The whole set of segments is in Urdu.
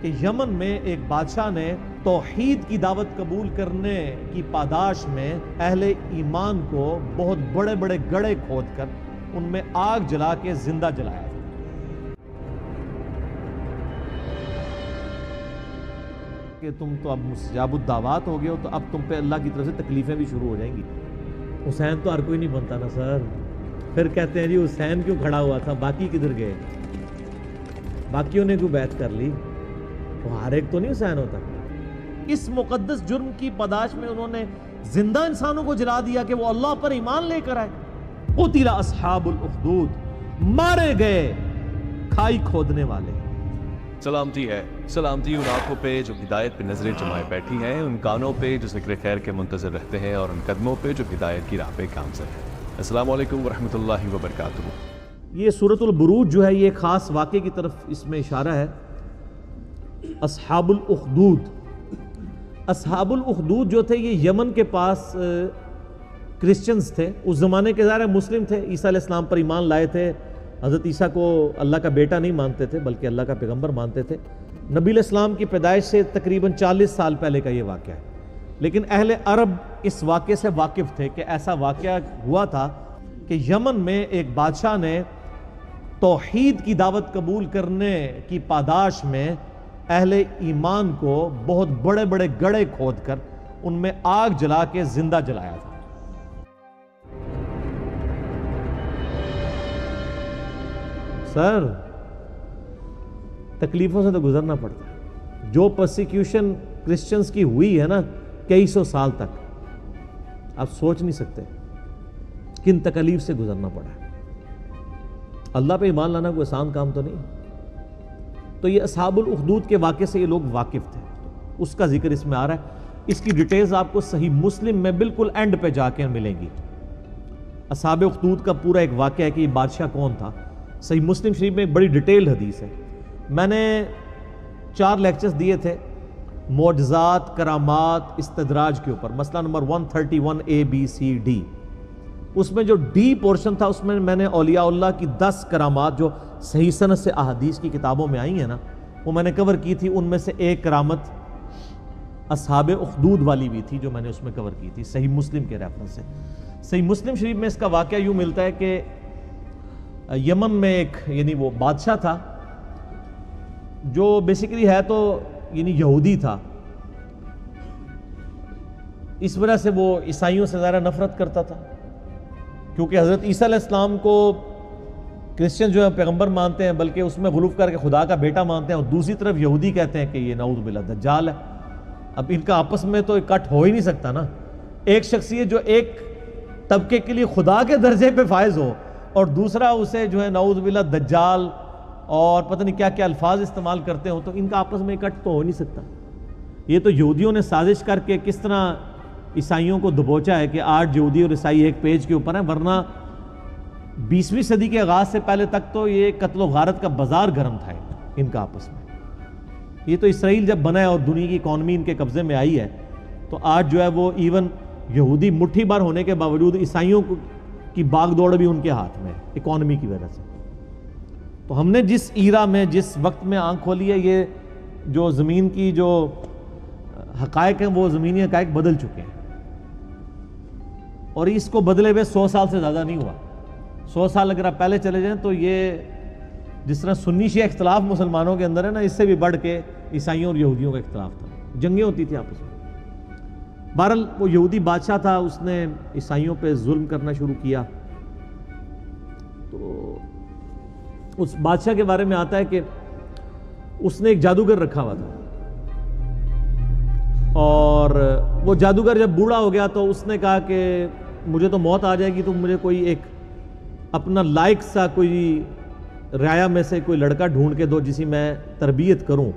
کہ یمن میں ایک بادشاہ نے توحید کی دعوت قبول کرنے کی پاداش میں اہل ایمان کو بہت بڑے بڑے گڑھے کھود کر ان میں آگ جلا کے زندہ جلایا تھا۔ کہ تم تو اب مستجاب الدعوات ہو گئے ہو، تو اب تم پہ اللہ کی طرف سے تکلیفیں بھی شروع ہو جائیں گی۔ حسین تو ہر کوئی نہیں بنتا نا سر۔ پھر کہتے ہیں جی حسین کیوں کھڑا ہوا تھا، باقی کدھر گئے؟ باقیوں نے کیوں بیعت کر لی؟ تو ہر ایک تو نہیں حسین ہوتا۔ اس مقدس جرم کی پاداش میں انہوں نے زندہ انسانوں کو جلا دیا کہ وہ اللہ پر ایمان لے کر آئے۔ قتل اصحاب الاخدود، مارے گئے کھائی کھودنے والے۔ سلامتی ہے، سلامتی ان آنکھوں پہ جو ہدایت پہ نظریں جمائے بیٹھی ہیں، ان کانوں پہ جو ذکر خیر کے منتظر رہتے ہیں، اور ان قدموں پہ جو ہدایت کی راہ پہ گامزن ہیں۔ السلام علیکم ورحمۃ اللہ وبرکاتہ۔ یہ سورۃ البروج جو ہے یہ خاص واقعے کی طرف اس میں اشارہ ہے۔ اصحاب الاخدود، اصحاب الاخدود جو تھے یہ یمن کے پاس کرسچنز تھے۔ اس زمانے کے ظاہر مسلم تھے، عیسیٰ علیہ السلام پر ایمان لائے تھے، حضرت عیسیٰ کو اللہ کا بیٹا نہیں مانتے تھے بلکہ اللہ کا پیغمبر مانتے تھے۔ نبی علیہ السلام کی پیدائش سے تقریباً 40 سال پہلے کا یہ واقعہ ہے، لیکن اہل عرب اس واقعے سے واقف تھے کہ ایسا واقعہ ہوا تھا کہ یمن میں ایک بادشاہ نے توحید کی دعوت قبول کرنے کی پاداش میں اہل ایمان کو بہت بڑے بڑے گڑھے کھود کر ان میں آگ جلا کے زندہ جلایا تھا۔ سر تکلیفوں سے تو گزرنا پڑتا ہے۔ جو پرسیکیوشن کرسچنز کی ہوئی ہے نا کئی سو سال تک، آپ سوچ نہیں سکتے کن تکلیف سے گزرنا پڑا ہے۔ اللہ پہ ایمان لانا کوئی آسان کام تو نہیں۔ تو یہ اصحاب الاخدود کے واقعے سے یہ لوگ واقف تھے، اس کا ذکر اس میں آ رہا ہے۔ اس کی ڈیٹیلز آپ کو صحیح مسلم میں بالکل اینڈ پہ جا کے ملیں گی۔ اصحاب اخدود کا پورا ایک واقعہ ہے کہ یہ بادشاہ کون تھا۔ صحیح مسلم شریف میں ایک بڑی ڈیٹیل حدیث ہے۔ میں نے 4 لیکچرز دیے تھے معجزات، کرامات، استدراج کے اوپر، مسئلہ نمبر 131 ABCD۔ اس میں جو ڈی پورشن تھا اس میں نے اولیاء اللہ کی 10 کرامات جو صحیح سند سے احادیث کی کتابوں میں آئی ہیں نا وہ میں نے کور کی تھی۔ ان میں سے ایک کرامت اصحاب اخدود والی بھی تھی جو میں نے اس میں کور کی تھی صحیح مسلم کے ریفرنس سے۔ صحیح مسلم شریف میں اس کا واقعہ یوں ملتا ہے کہ یمن میں ایک یعنی وہ بادشاہ تھا جو بیسیکلی ہے تو یعنی یہودی تھا، اس وجہ سے وہ عیسائیوں سے زیادہ نفرت کرتا تھا، کیونکہ حضرت عیسیٰ علیہ السلام کو کرسچن جو ہے پیغمبر مانتے ہیں بلکہ اس میں غلوف کر کے خدا کا بیٹا مانتے ہیں، اور دوسری طرف یہودی کہتے ہیں کہ یہ نعوذ باللہ دجال ہے۔ اب ان کا آپس میں تو اکٹھ ہو ہی نہیں سکتا نا۔ ایک شخصیت جو ایک طبقے کے لیے خدا کے درجے پہ فائز ہو اور دوسرا اسے جو ہے نعوذ باللہ دجال اور پتہ نہیں کیا کیا الفاظ استعمال کرتے ہوں، تو ان کا آپس میں اکٹھ تو ہو نہیں سکتا۔ یہ تو یہودیوں نے سازش کر کے کس طرح عیسائیوں کو دبوچا ہے کہ آج یہودی اور عیسائی ایک پیج کے اوپر ہیں، ورنہ 20ویں صدی کے آغاز سے پہلے تک تو یہ قتل و غارت کا بازار گرم تھا ان کا آپس میں۔ یہ تو اسرائیل جب بنا ہے اور دنیا کی اکانومی ان کے قبضے میں آئی ہے تو آج جو ہے وہ ایون یہودی مٹھی بھر ہونے کے باوجود عیسائیوں کی باغ دوڑ بھی ان کے ہاتھ میں ہے اکانومی کی وجہ سے۔ تو ہم نے جس ایرا میں جس وقت میں آنکھ کھولی ہے، یہ جو زمین کی جو حقائق ہیں وہ زمینی حقائق بدل چکے ہیں، اور اس کو بدلے ہوئے 100 سال سے زیادہ نہیں ہوا۔ 100 سال اگر آپ پہلے چلے جائیں تو یہ جس طرح سنی شیعہ اختلاف مسلمانوں کے اندر ہے نا، اس سے بھی بڑھ کے عیسائیوں اور یہودیوں کا اختلاف تھا، جنگیں ہوتی تھی آپس میں۔ بہرحال وہ یہودی بادشاہ تھا، اس نے عیسائیوں پہ ظلم کرنا شروع کیا۔ تو اس بادشاہ کے بارے میں آتا ہے کہ اس نے ایک جادوگر رکھا ہوا تھا، اور وہ جادوگر جب بوڑھا ہو گیا تو اس نے کہا کہ مجھے تو موت آ جائے گی، تو مجھے کوئی ایک اپنا لائق سا کوئی رعایا میں سے کوئی لڑکا ڈھونڈ کے دو جسی میں تربیت کروں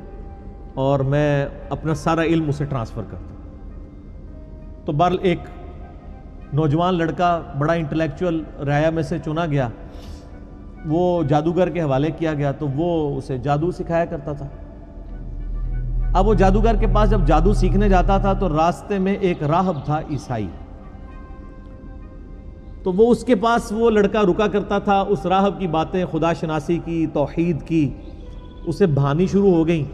اور میں اپنا سارا علم اسے ٹرانسفر کر دوں۔ تو بہرحال ایک نوجوان لڑکا بڑا انٹلیکچوئل رعایا میں سے چنا گیا، وہ جادوگر کے حوالے کیا گیا، تو وہ اسے جادو سکھایا کرتا تھا۔ اب وہ جادوگر کے پاس جب جادو سیکھنے جاتا تھا تو راستے میں ایک راہب تھا عیسائی، تو وہ اس کے پاس وہ لڑکا رکا کرتا تھا، اس راہب کی باتیں خدا شناسی کی، توحید کی اسے بھانی شروع ہو گئیں،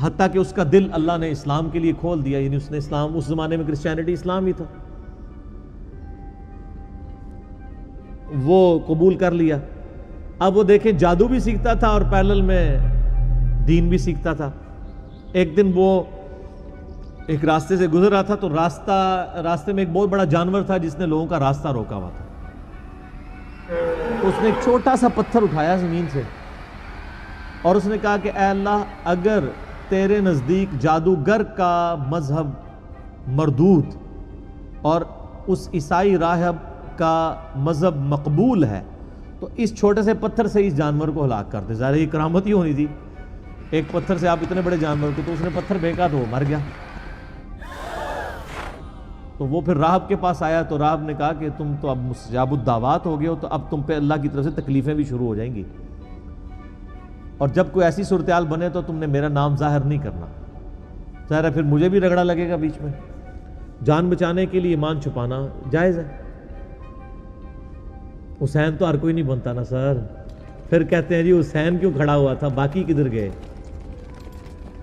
حتیٰ کہ اس کا دل اللہ نے اسلام کے لیے کھول دیا، یعنی اس نے اسلام، اس زمانے میں کرسچینٹی اسلام ہی تھا، وہ قبول کر لیا۔ اب وہ دیکھیں جادو بھی سیکھتا تھا اور پیرلل میں دین بھی سیکھتا تھا۔ ایک دن وہ ایک راستے سے گزر رہا تھا تو راستے میں ایک بہت بڑا جانور تھا جس نے لوگوں کا راستہ روکا ہوا تھا۔ اس نے ایک چھوٹا سا پتھر اٹھایا زمین سے اور اس نے کہا کہ اے اللہ، اگر تیرے نزدیک جادوگر کا مذہب مردود اور اس عیسائی راہب کا مذہب مقبول ہے تو اس چھوٹے سے پتھر سے اس جانور کو ہلاک کر دے۔ ظاہر یہ کرامت ہی ہونی تھی، ایک پتھر سے آپ اتنے بڑے جانور کو، تو اس نے پتھر پھینکا تو وہ مر گیا۔ تو وہ پھر راہب کے پاس آیا تو راہب نے کہا کہ تم تو اب مستجاب الدعوات ہو گئے ہو، تو اب تم پہ اللہ کی طرف سے تکلیفیں بھی شروع ہو جائیں گی، اور جب کوئی ایسی صورتحال بنے تو تم نے میرا نام ظاہر نہیں کرنا۔ ظاہر ہے پھر مجھے بھی رگڑا لگے گا بیچ میں۔ جان بچانے کے لیے ایمان چھپانا جائز ہے۔ حسین تو ہر کوئی نہیں بنتا نا سر۔ پھر کہتے ہیں جی حسین کیوں کھڑا ہوا تھا، باقی کدھر گئے؟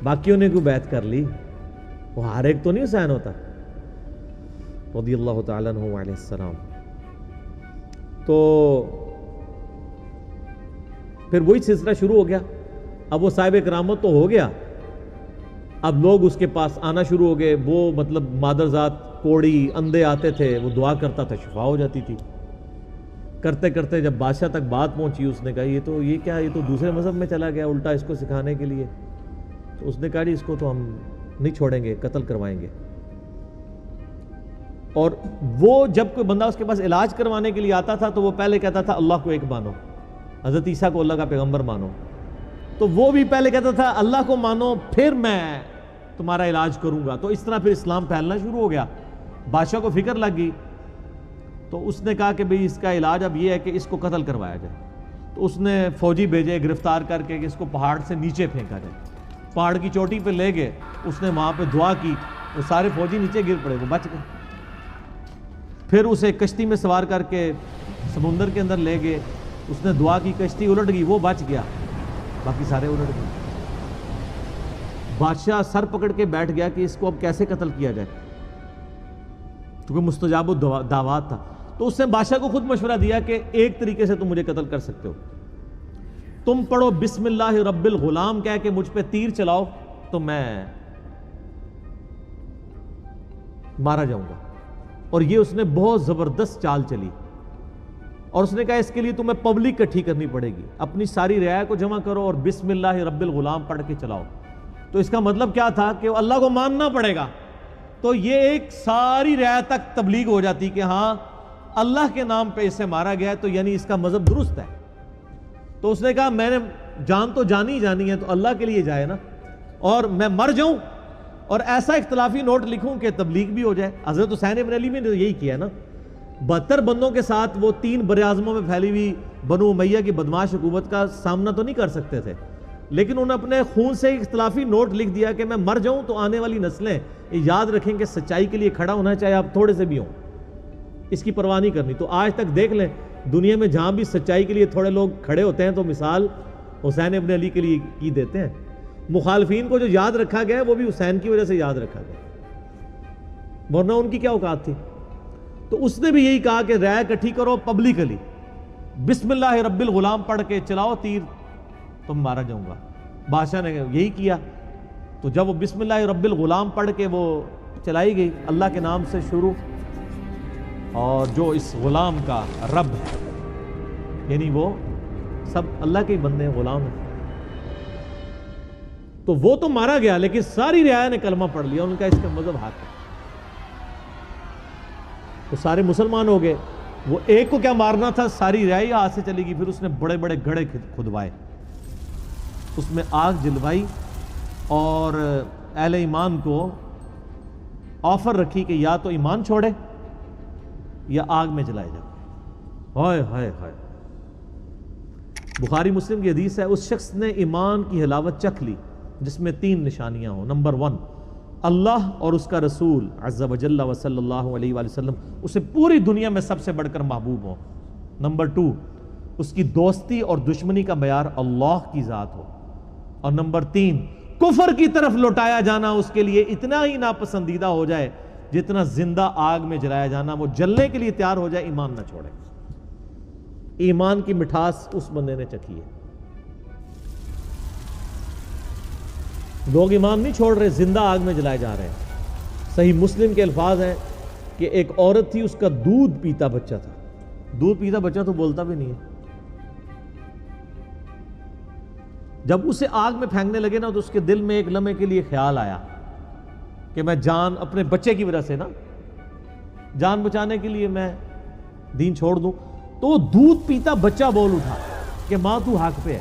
باقیوں نے کیوں بیعت کر لی؟ وہ ہر ایک تو نہیں حسین ہوتا رضی اللہ تعالیٰ عنہ علیہ السلام۔ تو پھر وہی سلسلہ شروع ہو گیا۔ اب وہ صاحب کرامت تو ہو گیا، اب لوگ اس کے پاس آنا شروع ہو گئے۔ وہ مطلب مادرزاد، کوڑی، اندھے آتے تھے، وہ دعا کرتا تھا، شفا ہو جاتی تھی۔ کرتے کرتے جب بادشاہ تک بات پہنچی، اس نے کہا یہ تو دوسرے مذہب میں چلا گیا الٹا اس کو سکھانے کے لیے۔ تو اس نے کہا جی اس کو تو ہم نہیں چھوڑیں گے، قتل کروائیں گے۔ اور وہ جب کوئی بندہ اس کے پاس علاج کروانے کے لیے آتا تھا تو وہ پہلے کہتا تھا اللہ کو ایک مانو، حضرت عیسیٰ کو اللہ کا پیغمبر مانو۔ تو وہ بھی پہلے کہتا تھا اللہ کو مانو پھر میں تمہارا علاج کروں گا۔ تو اس طرح پھر اسلام پھیلنا شروع ہو گیا۔ بادشاہ کو فکر لگ گئی تو اس نے کہا کہ بھئی اس کا علاج اب یہ ہے کہ اس کو قتل کروایا جائے۔ تو اس نے فوجی بھیجے گرفتار کر کے کہ اس کو پہاڑ سے نیچے پھینکا جائے۔ پہاڑ کی چوٹی پہ لے گئے، اس نے وہاں پہ دعا کی، وہ سارے فوجی نیچے گر پڑے، وہ بچ گئے۔ پھر اسے کشتی میں سوار کر کے سمندر کے اندر لے گئے، اس نے دعا کی، کشتی الٹ گئی، وہ بچ گیا، باقی سارے الٹ گئے۔ بادشاہ سر پکڑ کے بیٹھ گیا کہ اس کو اب کیسے قتل کیا جائے، کیونکہ مستجاب الدعوات تھا۔ تو اس نے بادشاہ کو خود مشورہ دیا کہ ایک طریقے سے تم مجھے قتل کر سکتے ہو، تم پڑھو بسم اللہ رب الغلام کہہ کے مجھ پہ تیر چلاؤ تو میں مارا جاؤں گا۔ اور یہ اس نے بہت زبردست چال چلی، اور اس نے کہا اس کے لیے تمہیں پبلک اکٹھی کرنی پڑے گی، اپنی ساری رعایا کو جمع کرو اور بسم اللہ رب الغلام پڑھ کے چلاؤ۔ تو اس کا مطلب کیا تھا کہ اللہ کو ماننا پڑے گا۔ تو یہ ایک ساری رعایا تک تبلیغ ہو جاتی کہ ہاں اللہ کے نام پہ اسے مارا گیا ہے تو یعنی اس کا مذہب درست ہے۔ تو اس نے کہا میں نے جان تو جانی ہے تو اللہ کے لیے جائے نا، اور میں مر جاؤں اور ایسا اختلافی نوٹ لکھوں کہ تبلیغ بھی ہو جائے۔ حضرت حسین ابن علی نے تو یہی کیا نا، 72 بندوں کے ساتھ وہ 3 براعظموں میں پھیلی ہوئی بنو امیہ کی بدماش حکومت کا سامنا تو نہیں کر سکتے تھے، لیکن انہوں نے اپنے خون سے اختلافی نوٹ لکھ دیا کہ میں مر جاؤں تو آنے والی نسلیں یاد رکھیں کہ سچائی کے لیے کھڑا ہونا چاہے آپ تھوڑے سے بھی ہوں، اس کی پرواہ نہیں کرنی۔ تو آج تک دیکھ لیں دنیا میں جہاں بھی سچائی کے لیے تھوڑے لوگ کھڑے ہوتے ہیں تو مثال حسین ابن علی کے لیے کی دیتے ہیں۔ مخالفین کو جو یاد رکھا گیا وہ بھی حسین کی وجہ سے یاد رکھا گیا، ورنہ ان کی کیا اوقات تھی۔ تو اس نے بھی یہی کہا کہ رائے اکٹھی کرو پبلکلی، بسم اللہ رب الغلام پڑھ کے چلاؤ تیر تو مارا جاؤں گا۔ بادشاہ نے یہی کیا۔ تو جب وہ بسم اللہ رب الغلام پڑھ کے وہ چلائی گئی اللہ کے نام سے شروع، اور جو اس غلام کا رب ہے یعنی وہ سب اللہ کے ہی بندے ہیں، غلام ہیں، تو وہ تو مارا گیا، لیکن ساری رعایا نے کلمہ پڑھ لیا، ان کا اس کا مذہب حق ہے، تو سارے مسلمان ہو گئے۔ وہ ایک کو کیا مارنا تھا، ساری رعایا ہاتھ سے چلی گئی۔ پھر اس نے بڑے بڑے گڑھے کھدوائے، اس میں آگ جلوائی اور اہل ایمان کو آفر رکھی کہ یا تو ایمان چھوڑے یا آگ میں جلائے جائے۔ ہائے ہائے ہائے، بخاری مسلم کی حدیث ہے، اس شخص نے ایمان کی حلاوت چکھ لی جس میں 3 نشانیاں ہوں۔ نمبر 1، اللہ اور اس کا رسول عز و جل و صلی اللہ علیہ وآلہ وسلم اسے پوری دنیا میں سب سے بڑھ کر محبوب ہوں۔ نمبر 2، اس کی دوستی اور دشمنی کا معیار اللہ کی ذات ہو۔ اور نمبر 3، کفر کی طرف لوٹایا جانا اس کے لیے اتنا ہی ناپسندیدہ ہو جائے جتنا زندہ آگ میں جلایا جانا. وہ جلنے کے لیے تیار ہو جائے, ایمان نہ چھوڑے. ایمان کی مٹھاس اس بندے نے چکھی ہے. لوگ ایمان نہیں چھوڑ رہے, زندہ آگ میں جلائے جا رہے ہیں. صحیح مسلم کے الفاظ ہیں کہ ایک عورت تھی, اس کا دودھ پیتا بچہ تھا. دودھ پیتا بچہ تو بولتا بھی نہیں ہے. جب اسے آگ میں پھینکنے لگے نا تو اس کے دل میں ایک لمحے کے لیے خیال آیا کہ میں جان اپنے بچے کی وجہ سے نا جان بچانے کے لیے میں دین چھوڑ دوں. تو وہ دودھ پیتا بچہ بول اٹھا کہ ماں تو حق پہ ہے.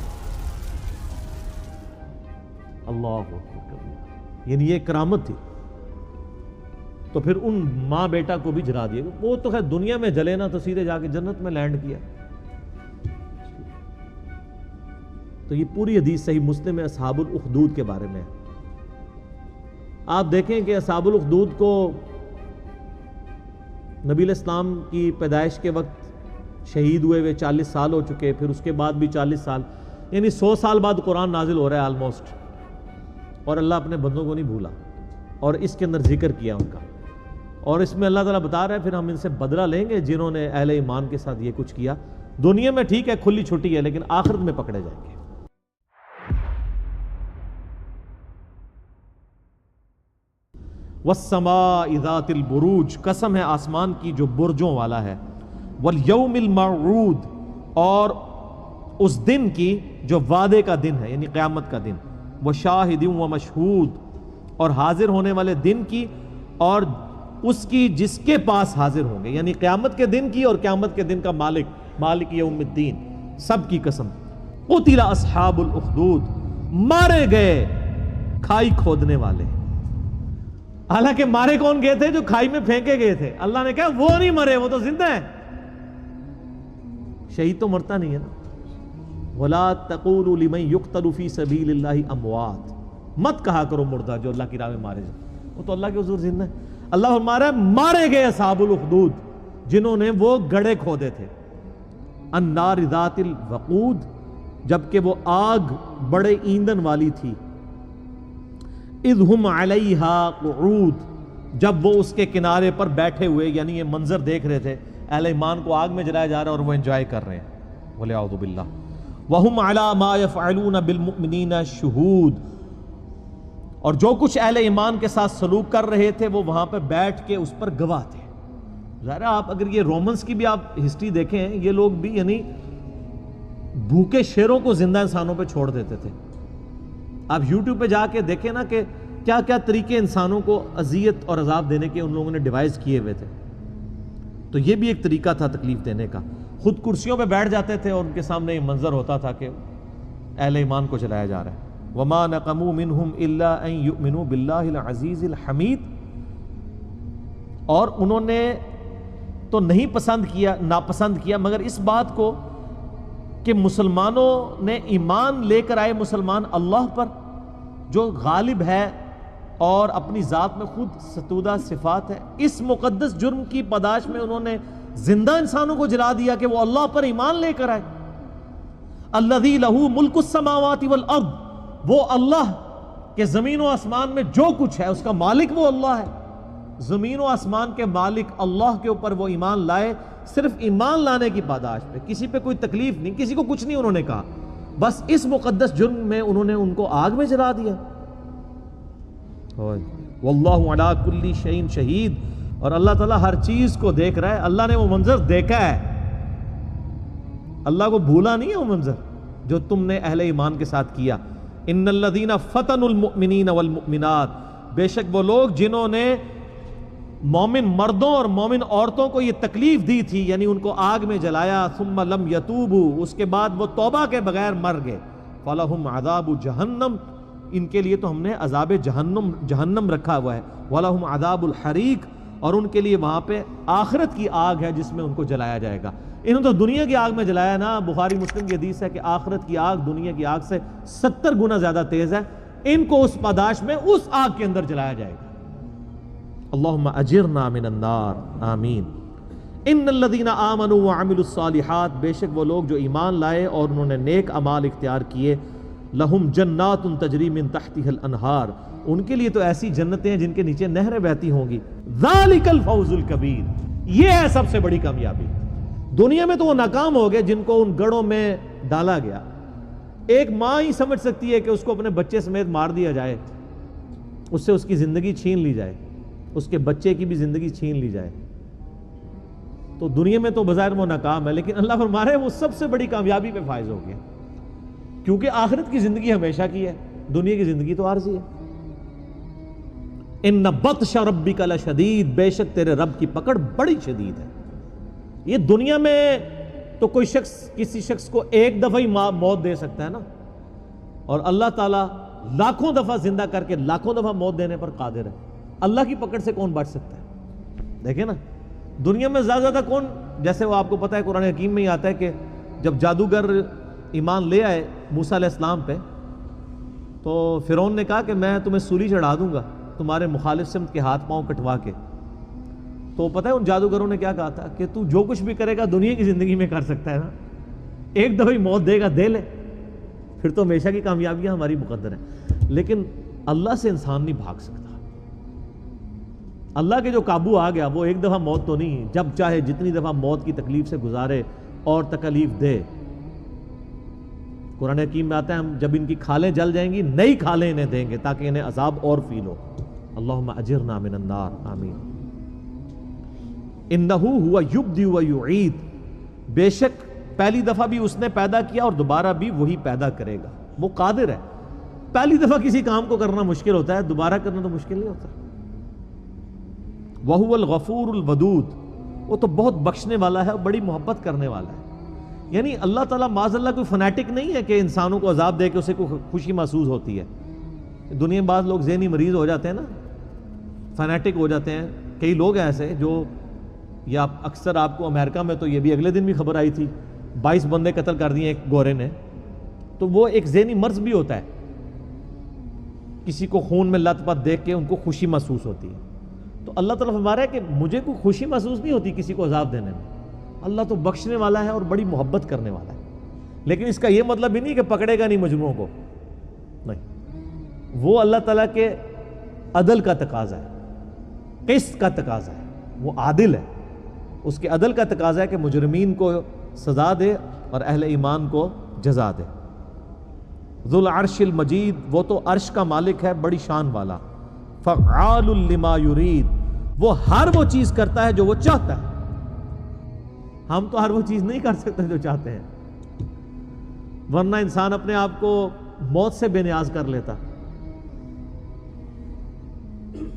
اللہ اکبر, یعنی یہ کرامت تھی. تو پھر ان ماں بیٹا کو بھی جلا دیا. وہ تو خیر دنیا میں جلے نا تو سیدھے جا کے جنت میں لینڈ کیا. تو یہ پوری حدیث صحیح مسلم میں اصحاب الاخدود کے بارے میں ہے. آپ دیکھیں کہ اصحاب الاخدود کو نبی علیہ السلام کی پیدائش کے وقت شہید ہوئے ہوئے 40 سال ہو چکے, پھر اس کے بعد بھی 40 سال, یعنی 100 سال بعد قرآن نازل ہو رہا ہے آلموسٹ. اور اللہ اپنے بندوں کو نہیں بھولا اور اس کے اندر ذکر کیا ان کا. اور اس میں اللہ تعالیٰ بتا رہا ہے پھر ہم ان سے بدلہ لیں گے جنہوں نے اہل ایمان کے ساتھ یہ کچھ کیا. دنیا میں ٹھیک ہے کھلی چھٹی ہے, لیکن آخرت میں پکڑے جائیں گے. وَالسَّمَاءِ ذَاتِ الْبُرُوجِ, قسم ہے آسمان کی جو برجوں والا ہے. وَالْيَوْمِ الْمَوْعُودِ, اور اس دن کی جو وعدے کا دن ہے یعنی قیامت کا دن. وَشَاهِدٍ وَمَشْهُودٍ, اور حاضر ہونے والے دن کی اور اس کی جس کے پاس حاضر ہوں گے, یعنی قیامت کے دن کی اور قیامت کے دن کا مالک یوم الدین, سب کی قسم. قُتِلَ أَصْحَابُ الْأُخْدُودِ, مارے گئے کھائی کھودنے والے. حالانکہ مارے کون گئے تھے؟ جو کھائی میں پھینکے گئے تھے. اللہ نے کہا وہ نہیں مرے, وہ تو زندہ ہیں. شہید تو مرتا نہیں ہے نا. وَلَا تَقُولُوا لِمَنْ يُقْتَلُ فِي سَبِيلِ اللَّهِ أَمْوَاتٍ, مت کہا کرو مردہ جو اللہ کی راہ میں مارے جائے, وہ تو اللہ کے حضور زندہ ہے. اللہ فرمایا مارے گئے اصحاب الاخدود جنہوں نے وہ گڑھے کھودے تھے. النار ذات الوقود, جبکہ وہ آگ بڑے ایندھن والی تھی. اذ ہم علیہا قعود, جب وہ اس کے کنارے پر بیٹھے ہوئے, یعنی یہ منظر دیکھ رہے تھے اہل ایمان کو آگ میں جلایا جا رہا ہے اور وہ انجوائے کر رہے ہیں. وَلِعَوْذُ بِاللَّهِ. وَهُمْ عَلَى مَا يَفْعَلُونَ بِالْمُؤْمِنِينَ شُهُودٌ, اور جو کچھ اہل ایمان کے ساتھ سلوک کر رہے تھے وہ وہاں پہ بیٹھ کے اس پر گواہ تھے. ظاہر ہے آپ اگر یہ رومنس کی بھی آپ ہسٹری دیکھیں, یہ لوگ بھی یعنی بھوکے شیروں کو زندہ انسانوں پہ چھوڑ دیتے تھے. آپ یوٹیوب پہ جا کے دیکھیں نا کہ کیا کیا طریقے انسانوں کو اذیت اور عذاب دینے کے ان لوگوں نے ڈیوائز کیے ہوئے تھے. تو یہ بھی ایک طریقہ تھا تکلیف دینے کا. خود کرسیوں پہ بیٹھ جاتے تھے اور ان کے سامنے یہ منظر ہوتا تھا کہ اہل ایمان کو جلایا جا رہا ہے. وَمَا نَقَمُوا مِنْهُمْ إِلَّا أَن يُؤْمِنُوا بِاللَّهِ الْعَزِيزِ الْحَمِيدِ, اور انہوں نے تو نہیں ناپسند کیا مگر اس بات کو کہ مسلمانوں نے ایمان لے کر آئے مسلمان اللہ پر جو غالب ہے اور اپنی ذات میں خود ستودہ صفات ہے. اس مقدس جرم کی پاداش میں انہوں نے زندہ انسانوں کو جلا دیا کہ وہ اللہ پر ایمان لے کر آئے. الذی لہ ملک السماوات والارض, وہ اللہ کہ زمین و آسمان میں جو کچھ ہے اس کا مالک وہ اللہ ہے. زمین و آسمان کے مالک اللہ کے اوپر وہ ایمان لائے, صرف ایمان لانے کی پاداش پہ, کسی پہ کوئی تکلیف نہیں, کسی کو کچھ نہیں انہوں نے کہا, بس اس مقدس جرم میں انہوں نے ان کو آگ میں جلا دیا. واللہ علی کل شیء شہید, اور اللہ تعالیٰ ہر چیز کو دیکھ رہا ہے. اللہ نے وہ منظر دیکھا ہے, اللہ کو بھولا نہیں ہے وہ منظر جو تم نے اہل ایمان کے ساتھ کیا. ان الذین فتنوا المؤمنین والمؤمنات, بے شک وہ لوگ جنہوں نے مومن مردوں اور مومن عورتوں کو یہ تکلیف دی تھی, یعنی ان کو آگ میں جلایا. ثم لم یتوبوا, اس کے بعد وہ توبہ کے بغیر مر گئے. فلہم عذاب جہنم, ان کے لیے تو ہم نے عذاب جہنم رکھا ہوا ہے. ولہم عذاب الحریق, اور ان کے لیے وہاں پہ آخرت کی آگ ہے جس میں ان کو جلایا جائے گا. انہوں نے تو دنیا کی آگ میں جلایا نا. بخاری مسلم کی حدیث ہے کہ آخرت کی آگ دنیا کی آگ سے 70 گنا زیادہ تیز ہے. ان کو اس پاداش میں اس آگ کے اندر جلایا جائے گا. اللہم اجرنا من النار, آمین. ان الذین آمنوا وعملوا الصالحات, بے شک وہ لوگ جو ایمان لائے اور انہوں نے نیک اعمال اختیار کیے. لہم جنات تجری من تحتها الانہار، ان کے لیے تو ایسی جنتیں ہیں جن کے نیچے نہریں بہتی ہوں گی. ذالک الفوز الکبیر، یہ ہے سب سے بڑی کامیابی. دنیا میں تو وہ ناکام ہو گئے جن کو ان گڑھوں میں ڈالا گیا. ایک ماں ہی سمجھ سکتی ہے کہ اس کو اپنے بچے سمیت مار دیا جائے، اس سے اس کی زندگی چھین لی جائے، اس کے بچے کی بھی زندگی چھین لی جائے. تو دنیا میں تو بظاہر وہ ناکام ہے، لیکن اللہ فرما رہے ہیں وہ سب سے بڑی کامیابی پہ فائز ہو گیا، کیونکہ آخرت کی زندگی ہمیشہ کی ہے، دنیا کی زندگی تو عارضی ہے. ان بطش ربک لشدید، بے شک تیرے رب کی پکڑ بڑی شدید ہے. یہ دنیا میں تو کوئی شخص کسی شخص کو ایک دفعہ ہی موت دے سکتا ہے نا، اور اللہ تعالیٰ لاکھوں دفعہ زندہ کر کے لاکھوں دفعہ موت دینے پر قادر ہے. اللہ کی پکڑ سے کون بچ سکتا ہے؟ دیکھیں نا، دنیا میں زیادہ کون، جیسے وہ آپ کو پتہ ہے قرآن حکیم میں ہی آتا ہے کہ جب جادوگر ایمان لے آئے موسیٰ علیہ السلام پہ، تو فرعون نے کہا کہ میں تمہیں سولی چڑھا دوں گا تمہارے مخالف سمت کے ہاتھ پاؤں کٹوا کے. تو پتہ ہے ان جادوگروں نے کیا کہا تھا کہ تو جو کچھ بھی کرے گا دنیا کی زندگی میں کر سکتا ہے نا، ایک دفعہ ہی موت دے گا، دے لے، پھر تو ہمیشہ کی کامیابیاں ہماری مقدر ہیں. لیکن اللہ سے انسان نہیں بھاگ سکتا. اللہ کے جو قابو آ گیا وہ ایک دفعہ موت تو نہیں، جب چاہے جتنی دفعہ موت کی تکلیف سے گزارے اور تکلیف دے. قرآن حکیم میں آتا ہے ہم جب ان کی کھالیں جل جائیں گی نئی کھالیں انہیں دیں گے تاکہ انہیں عذاب اور فیل ہو. اللہم اجرنا من النار، آمین. انہ ہوا یبدی و یعید، بے شک پہلی دفعہ بھی اس نے پیدا کیا اور دوبارہ بھی وہی پیدا کرے گا. وہ قادر ہے. پہلی دفعہ کسی کام کو کرنا مشکل ہوتا ہے، دوبارہ کرنا تو مشکل نہیں ہوتا. وَهُوَ الْغَفُورُ الْوَدُودُ، وہ تو بہت بخشنے والا ہے اور بڑی محبت کرنے والا ہے. یعنی اللہ تعالیٰ معاذ اللہ کوئی فنیٹک نہیں ہے کہ انسانوں کو عذاب دے کے اسے کوئی خوشی محسوس ہوتی ہے. دنیا میں بعض لوگ ذہنی مریض ہو جاتے ہیں نا، فنیٹک ہو جاتے ہیں. کئی لوگ ہیں ایسے جو، یا اکثر آپ کو امریکہ میں تو یہ بھی اگلے دن بھی خبر آئی تھی، 22 بندے قتل کر دیے ایک گورے نے. تو وہ ایک ذہنی مرض بھی ہوتا ہے، کسی کو خون میں لت پت دیکھ کے ان کو خوشی محسوس ہوتی ہے. تو اللہ تعالیٰ فرما رہا ہے کہ مجھے کوئی خوشی محسوس نہیں ہوتی کسی کو عذاب دینے میں. اللہ تو بخشنے والا ہے اور بڑی محبت کرنے والا ہے. لیکن اس کا یہ مطلب بھی نہیں کہ پکڑے گا نہیں مجرموں کو، نہیں. وہ اللہ تعالیٰ کے عدل کا تقاضا ہے، قسط کا تقاضا ہے. وہ عادل ہے، اس کے عدل کا تقاضا ہے کہ مجرمین کو سزا دے اور اہل ایمان کو جزا دے. ذو العرش المجید، وہ تو عرش کا مالک ہے بڑی شان والا. فعال لما یرید، وہ ہر وہ چیز کرتا ہے جو وہ چاہتا ہے. ہم تو ہر وہ چیز نہیں کر سکتے جو چاہتے ہیں، ورنہ انسان اپنے آپ کو موت سے بے نیاز کر لیتا.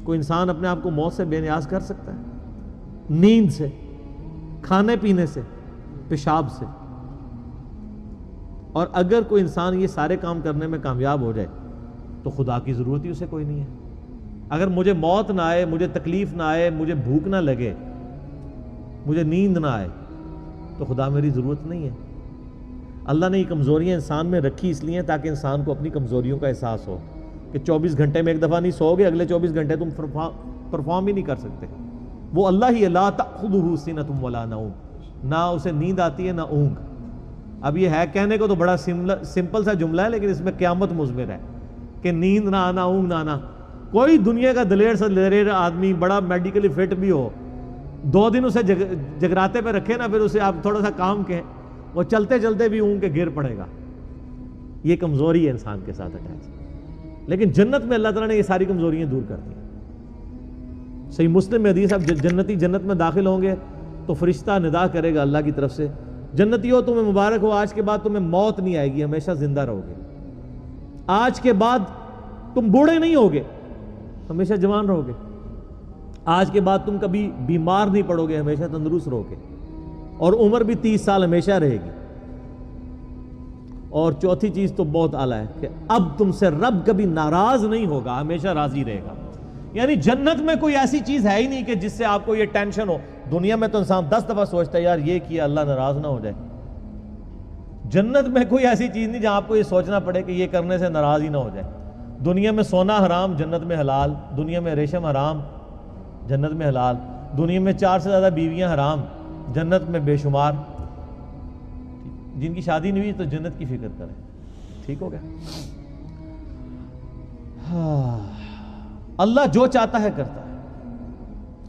کوئی انسان اپنے آپ کو موت سے بے نیاز کر سکتا ہے؟ نیند سے، کھانے پینے سے، پیشاب سے. اور اگر کوئی انسان یہ سارے کام کرنے میں کامیاب ہو جائے تو خدا کی ضرورت ہی اسے کوئی نہیں ہے. اگر مجھے موت نہ آئے، مجھے تکلیف نہ آئے، مجھے بھوک نہ لگے، مجھے نیند نہ آئے تو خدا میری ضرورت نہیں ہے. اللہ نے یہ کمزوریاں انسان میں رکھی اس لیے تاکہ انسان کو اپنی کمزوریوں کا احساس ہو کہ 24 گھنٹے میں ایک دفعہ نہیں سو گے، اگلے 24 گھنٹے تم پرفارم ہی نہیں کر سکتے. وہ اللہ ہی لا تأخذہ سنۃ ولا نوم، نہ اسے نیند آتی ہے نہ اونگ. اب یہ ہے کہنے کو تو بڑا سمپل سا جملہ ہے، لیکن اس میں قیامت مضمر ہے کہ نیند نہ آنا، اونگ نہ آنا. کوئی دنیا کا دلیر سے دلیر آدمی بڑا میڈیکلی فٹ بھی ہو، 2 دن اسے جگراتے پہ رکھے نا، پھر اسے آپ تھوڑا سا کام کہیں، وہ چلتے چلتے بھی اونگ کے گر پڑے گا. یہ کمزوری ہے انسان کے ساتھ اٹیچ. لیکن جنت میں اللہ تعالیٰ نے یہ ساری کمزوریاں دور کر دی. صحیح مسلم میں حدیث، اب جنتی جنت میں داخل ہوں گے تو فرشتہ ندا کرے گا اللہ کی طرف سے، جنتیوں تمہیں مبارک ہو، آج کے بعد تمہیں موت نہیں آئے گی، ہمیشہ زندہ رہو گے. آج کے بعد تم بوڑھے نہیں ہوگے، ہمیشہ جوان رہو گے. آج کے بعد تم کبھی بیمار نہیں پڑو گے، ہمیشہ تندرست رہو گے. اور عمر بھی 30 سال ہمیشہ رہے گی. اور چوتھی چیز تو بہت اعلیٰ ہے کہ اب تم سے رب کبھی ناراض نہیں ہوگا، ہمیشہ راضی رہے گا. یعنی جنت میں کوئی ایسی چیز ہے ہی نہیں کہ جس سے آپ کو یہ ٹینشن ہو. دنیا میں تو انسان 10 دفعہ سوچتا ہے یار یہ کیا اللہ ناراض نہ ہو جائے. جنت میں کوئی ایسی چیز نہیں جہاں آپ کو یہ سوچنا پڑے کہ یہ کرنے سے ناراض ہی نہ ہو جائے. دنیا میں سونا حرام، جنت میں حلال. دنیا میں ریشم حرام، جنت میں حلال. دنیا میں 4 سے زیادہ بیویاں حرام، جنت میں بے شمار. جن کی شادی نہیں ہوئی تو جنت کی فکر کریں. ٹھیک ہو گیا. اللہ جو چاہتا ہے کرتا ہے,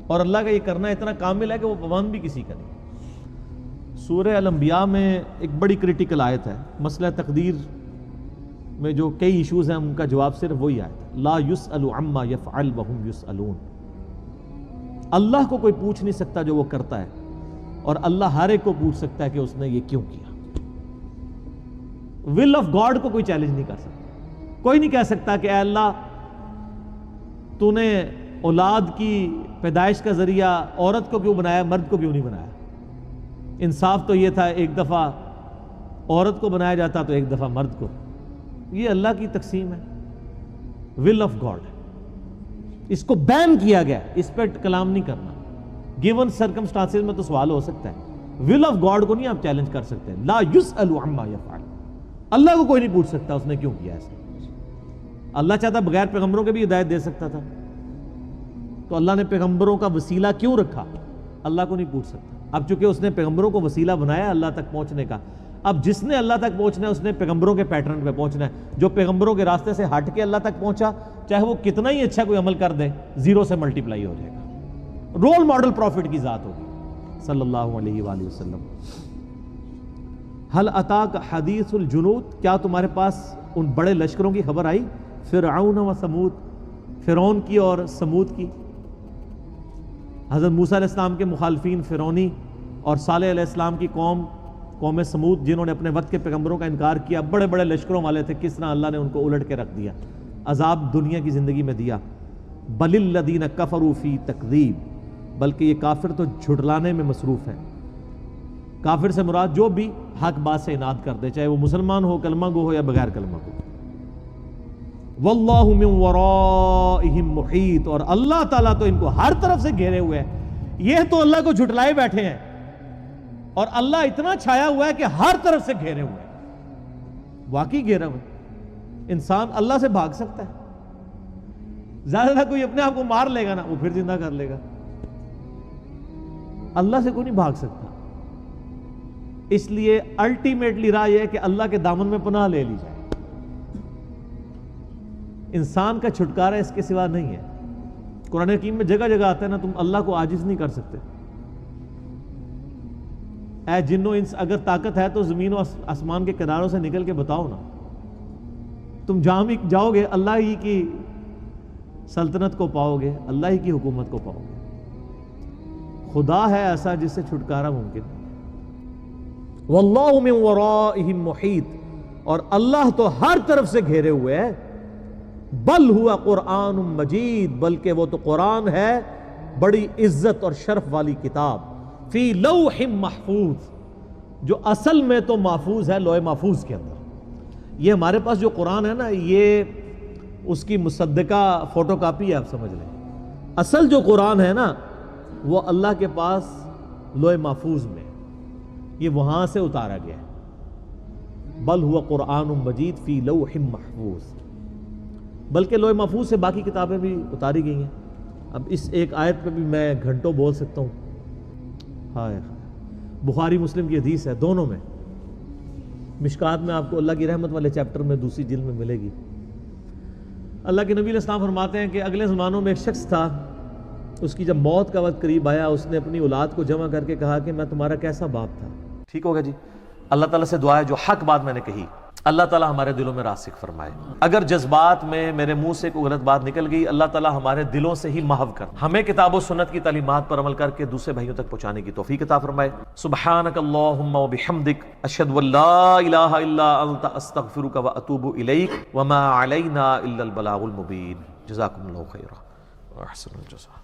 اور اللہ کا یہ کرنا اتنا کامل ہے کہ وہ پابند بھی کسی کا نہیں. سورہ الانبیاء میں ایک بڑی کرٹیکل آیت ہے, مسئلہ تقدیر میں جو کئی ایشوز ہیں ان کا جواب صرف وہی آیت ہے, لا یسأل عما یفعل وہم یسألون. اللہ کو کوئی پوچھ نہیں سکتا جو وہ کرتا ہے, اور اللہ ہر ایک کو پوچھ سکتا ہے کہ اس نے یہ کیوں کیا. ول آف گاڈ کو کوئی چیلنج نہیں کر سکتا. کوئی نہیں کہہ سکتا کہ اے اللہ تو نے اولاد کی پیدائش کا ذریعہ عورت کو کیوں بنایا, مرد کو کیوں نہیں بنایا. انصاف تو یہ تھا ایک دفعہ عورت کو بنایا جاتا تو ایک دفعہ مرد کو. یہ اللہ کی تقسیم ہے, ول آف گاڈ ہے, اس کو بین کیا گیا, اس پہ کلام نہیں کرنا. گیون سرکمسٹانسز میں تو سوال ہو سکتا ہے, ول آف گاڈ کو نہیں آپ چیلنج کر سکتے. لا یسأل عما یفعل, اللہ کو کوئی نہیں پوچھ سکتا اس نے کیوں کیا ایسا. اللہ چاہتا بغیر پیغمبروں کے بھی ہدایت دے سکتا تھا, تو اللہ نے پیغمبروں کا وسیلہ کیوں رکھا, اللہ کو نہیں پوچھ سکتا. اب چونکہ اس نے پیغمبروں کو وسیلہ بنایا اللہ تک پہنچنے کا, اب جس نے اللہ تک پہنچنا ہے اس نے پیغمبروں کے پیٹرن پہ پہنچنا ہے. جو پیغمبروں کے راستے سے ہٹ کے اللہ تک پہنچا, چاہے وہ کتنا ہی اچھا کوئی عمل کر دے, زیرو سے ملٹیپلائی ہو جائے گا. رول ماڈل پروفٹ کی ذات ہوگی صلی اللہ علیہ وآلہ وسلم. حل اتاک حدیث الجنود, کیا تمہارے پاس ان بڑے لشکروں کی خبر آئی, فرعون و سمود, فرعون کی اور سمود کی. حضرت موسیٰ علیہ السلام کے مخالفین فرعونی اور صالح علیہ السلام کی قوم سمود, جنہوں نے اپنے وقت کے پیغمبروں کا انکار کیا, بڑے بڑے لشکروں والے تھے, کس طرح اللہ نے ان کو الٹ کے رکھ دیا, عذاب دنیا کی زندگی میں دیا. بل الذین کفروا فی تکذیب, بلکہ یہ کافر تو جھٹلانے میں مصروف ہیں. کافر سے مراد جو بھی حق بات سے اناد کر دے, چاہے وہ مسلمان ہو, کلمہ گو ہو یا بغیر کلمہ گو. واللہ من ورائہم محیط, اور اللہ تعالیٰ تو ان کو ہر طرف سے گھیرے ہوئے ہے. یہ تو اللہ کو جھٹلائے بیٹھے ہیں, اور اللہ اتنا چھایا ہوا ہے کہ ہر طرف سے گھیرے ہوئے ہیں. واقعی گھیرا ہوا. انسان اللہ سے بھاگ سکتا ہے, زیادہ کوئی اپنے آپ کو مار لے گا نا, وہ پھر زندہ کر لے گا. اللہ سے کوئی نہیں بھاگ سکتا. اس لیے الٹیمیٹلی رائے یہ ہے کہ اللہ کے دامن میں پناہ لے لی جائے. انسان کا چھٹکارا اس کے سوا نہیں ہے. قرآن حکیم میں جگہ جگہ آتا ہے نا, تم اللہ کو عاجز نہیں کر سکتے. اے جنوں انس, اگر طاقت ہے تو زمین و آسمان کے کناروں سے نکل کے بتاؤ نا. تم جاؤ گے اللہ ہی کی سلطنت کو پاؤ گے, اللہ ہی کی حکومت کو پاؤ گے. خدا ہے ایسا جس سے چھٹکارا ممکن. واللہ من ورائہم محیط, اور اللہ تو ہر طرف سے گھیرے ہوئے ہے. بل ہوا قرآن مجید, بلکہ وہ تو قرآن ہے بڑی عزت اور شرف والی کتاب. فی لوح محفوظ, جو اصل میں تو محفوظ ہے لوح محفوظ کے اندر. یہ ہمارے پاس جو قرآن ہے نا, یہ اس کی مصدقہ فوٹو کاپی ہے, آپ سمجھ لیں. اصل جو قرآن ہے نا وہ اللہ کے پاس لوح محفوظ میں, یہ وہاں سے اتارا گیا ہے. بل ہوا قرآن مجید فی لوح محفوظ, بلکہ لوح محفوظ سے باقی کتابیں بھی اتاری گئی ہیں. اب اس ایک آیت پہ بھی میں گھنٹوں بول سکتا ہوں. ہائے بخاری مسلم کی حدیث ہے, دونوں میں. مشکات میں آپ کو اللہ کی رحمت والے چیپٹر میں دوسری جلد میں ملے گی. اللہ کے نبی علیہ السلام فرماتے ہیں کہ اگلے زمانوں میں ایک شخص تھا, اس کی جب موت کا وقت قریب آیا, اس نے اپنی اولاد کو جمع کر کے کہا کہ میں تمہارا کیسا باپ تھا. ٹھیک ہوگا جی. اللہ تعالیٰ سے دعا ہے جو حق بات میں نے کہی اللہ تعالیٰ ہمارے دلوں میں راسخ فرمائے. اگر جذبات میں میرے منہ سے کوئی غلط بات نکل گئی, اللہ تعالیٰ ہمارے دلوں سے ہی محو کر ہمیں کتاب و سنت کی تعلیمات پر عمل کر کے دوسرے بھائیوں تک پہنچانے کی توفیق عطا فرمائے. سبحانک اللہم و بحمدک, اشہد ان لا الہ الا انت, استغفرک و اتوب الیک, وما علینا الا البلاغ المبین. جزاکم اللہ خیرا و احسن الجزاء.